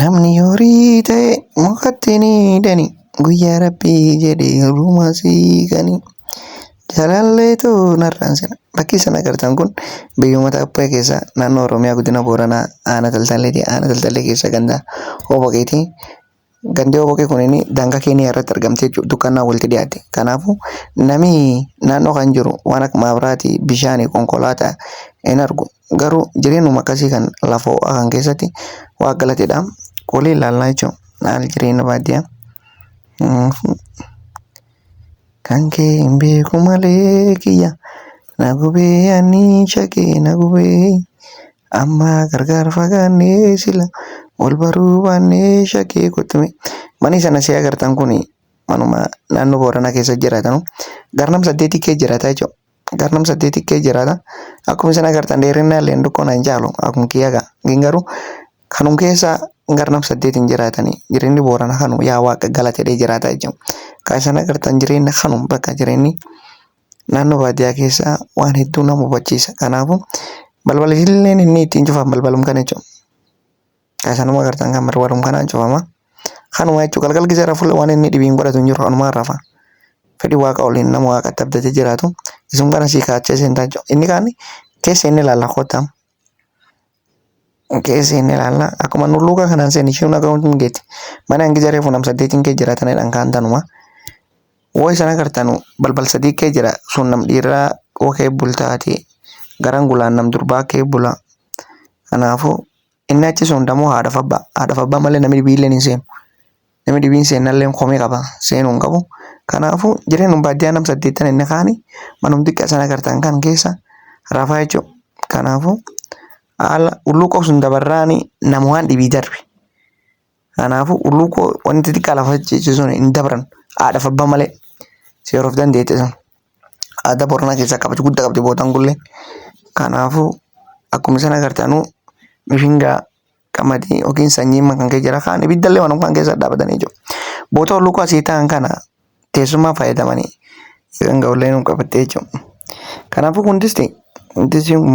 Namni horii ta'e mukatti ni hidhani. Guyyaa Rabbii jedhee hirrumaa siiqani. Jaalalleetu narraan sena. Bakki sana agartan kun biyya uummata Abbayyaa keessaa naannoo Oromiyaa guddina Booranaa aanaa Taltalleeti. Aanaa Taltallee keessa gandaa Oboqeeti. Gandi Oboqee kunini daangaa Keeniyaa irratti argamtee dukkanaa walitti dhiyaate. Kanaafuu namni naannoo kan jiru waan akka maabiraatii, bishaanii, konkolaataa hin argu. Garuu jireenyuma akkasii kan lafa ho'aa kan keessatti waa galateedha. Waliin ilaallaa jechuudha. Maal jireenya baadiyyaa? Kan kee hin beeku malee kiyya. Na gubee ani shakee na gubee. Amma gargaar fagaannee sila. Wal baruu baannee shakee kuttume. Mani sana si agartan kuni manuma naannoo Booranaa keessa jiraatan. Garnam 8 kee jiraata jechuudha. Garnam 8 kee jiraata. Akkuma isin agartan dheerinna illee dukkoon hin jaalu. Akkuma kiyyaga. Garuu kanum keessa garnam 8 hin jiraatanii. Jireenyi Booranaa kanuma yaa waaqa galatedhee jiraata jechuudha. Kan isin agartan jireenya kanuma bakka jireenyi naannoo baadiyyaa keessa waan hedduu nama hubachiisa. Kanaafuu balbala illee inni ittiin cufan balbalum kana jechuudha. Kan isin agartan kan balbalum kanaan cufama. Kanuma jechuudha galgal gisee fuula waan inni dhibiin godhatu hin jiru kanumaan rafa. Fedhii waaqa oliin nama waaqatti abdatee jiraatu. Isin kana sii kaachee seentaa jechuudha. Inni kaan keessa inni ilaalla kottaa. Keessa inni ilaalla akkuma nulluuqa kanaan seenii ishee nagahuun geetti. Mana hangi jaree funam 8 kee jiraatanidhaan kan tanuma. Woo isin agartanu balbal 3 kee jira sun nam dhiiraa okee bultaati. Garan gulaan nam durbaa kee bula. Kanaafuu inni achi sun damoo haadhaaf abbaa. Haadhaaf abbaa malee namni dhibiilleen hin seenu. Namni dhibiin seenallee komee qaba. Seenuu hin qabu. Kanaafuu jireenyi baadiyyaa nam 8 inni kaani manum xiqqaa isin agartan kan keessa rafaa jechuudha. Kanaafuu haala ulluuqoo sun dabarraani namoonni dhibii darbe. Kanaafuu ulluuqoo wanti xiqqaa lafa ciisuun hin dabran haadhaaf abbaa malee seeroof dandeette sun. Aadaa Booranaa keessaa qabatu guddaa qabdi bootaan gullee. Kanaafuu akkuma isin agartanuu mishingaa qamadii yookiin sanyiin kan kee jira kaan ibiddallee waan kan keessa dhaabatanii jiru. Boota ulluuqoo asii ta'an kana teessummaa fayyadamanii kan ga'ullee nu qabattee jechuudha. Kanaafuu kundisti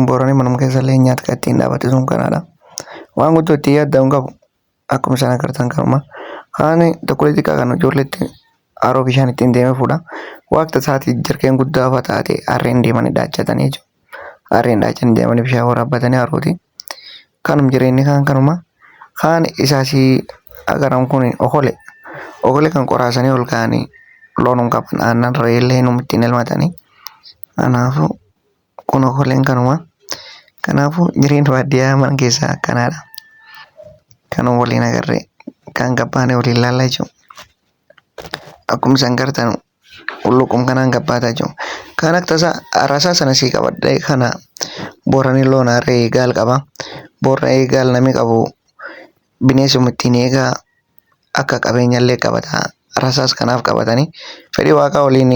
Booranii manuma keessa illee nyaata kan ittiin dhaabate sun kanaadha. Waan guddoo itti yaadda hin qabu akkuma isin agartan kanuma. Kaan tokko xiqqaa kan ijoolleetti haroo bishaan ittiin deemee fuudha. Waqtii isaatti jarkeen guddaa fa'aa taate harreen deemanii daachatanii jechuudha. Harreen daachatanii deemanii bishaan waraabbatanii harooti. Kanum jireenyi kaan kanuma. Kaan isaasii agaran kun okole. Okole kan qoraasanii ol ka'anii loonum qaban aannan re'eellee num ittiin elmatanii. Kanaafuu kun okoleen kanuma. Kanaafuu jireenyi baadiyyaa mana keessaa akkanaadha. Kanuma waliin agarree kan gabbaanee waliin ilaallaa jechuudha. Akkuma isin agartan ulluuqum kanaan gabbaataa jiru. Kan akka tasaa arasaa sana sii qabadhee kana Booranii loon harree eegaal qaba. Boorana eegaal namni qabu bineensuma ittiin eegaa akka qabeenyallee qabata. Arasaas kanaaf qabatanii fedhii waaqa waliin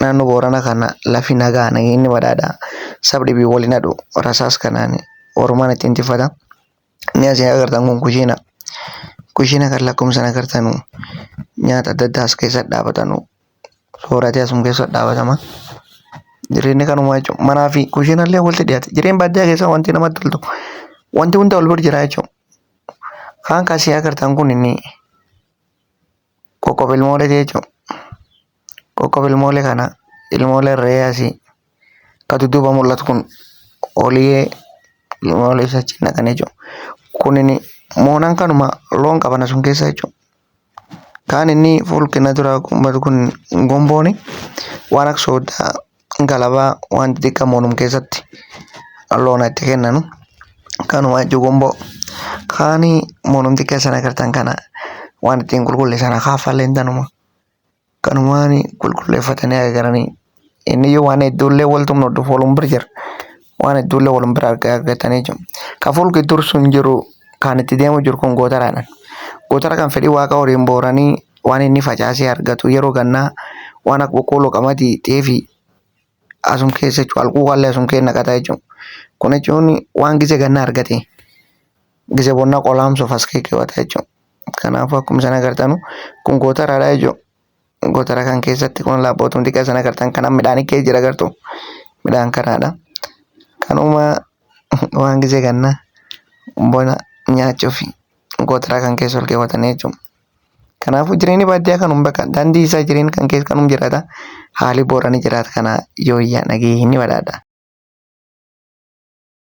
naannoo Booranaa kana lafi nagaa nageenyi badhaadhaa sabni bii waliin hadhu arasaas kanaan Oromaan ittiin tifata. Inni asii agartan kun kushiina. Kushiina kan lakkoofsa sana agartanu nyaata adda addaa as keessatti dhaabatanu sooratee asuma keessatti dhaabatama. Jireenyi kanuma jechuudha. Manaa fi kushiinallee walitti dhiyaate. Jireenyi baadiyyaa keessaa wanti namatti toltu wanti hunda wal bira jira jechuudha. Kaan kaasii agartan kun inni qoqqoob ilmoolee jechuudha. Qoqqoob ilmoolee kana ilmoolee re'ee asii kan dudduuba mul'atu kun olii ilmoolee isa achi naqan jechuudha. Kun inni moonaan kanuma loon qaban sun keessa jechuudha. Kaan inni fuulkina dura kun gombooni waan akka sooddaa galabaa wanti xiqqaa moonum keessatti loona itti kennanu. Kanuma jechuun gomboo. Kaanii moonum xiqqaa sana agartan kana waan ittiin qulqulleessan kaafallee tanuma. Kanumaan qulqulleeffatanii agaranii inni yoo waan hedduullee waltum hodhuuf walum bira jira. Waan hedduullee walum bira argatanii jiru. Kan fuulki dursuun jiru kan itti deemu jiru kun gootaraadhaan. Gootara kan fedhii waaqa horiin booranii waan inni facaasee argatu yeroo gannaa waan akka boqqolloo qamadii xeefii asum keessa jechuudha. Alquuqaallee asum keessa naqataa jechuudha. Kun jechuun waan gisee gannaa argate gisee bonnaa qolaamsuuf as keewwata jechuudha. Kanaafuu akkuma sana agartanu kun gootaraadha jechuudha. Gootara kan keessatti kun laabbootuun xiqqaa sana agartan kan midhaan kee jira agartu midhaan kanaadha. Kanuma waan gisee gannaa bona nyaachuuf gootaraa kan keessa ol keewwatanii jechuudha. Kanaafuu jireenyi baadiyyaa kanuma bakka daandii isaa jireenya kan keessa kanuma jiraata. Haalli booranii jiraata kana yoo iyyaa nagee inni badhaadha.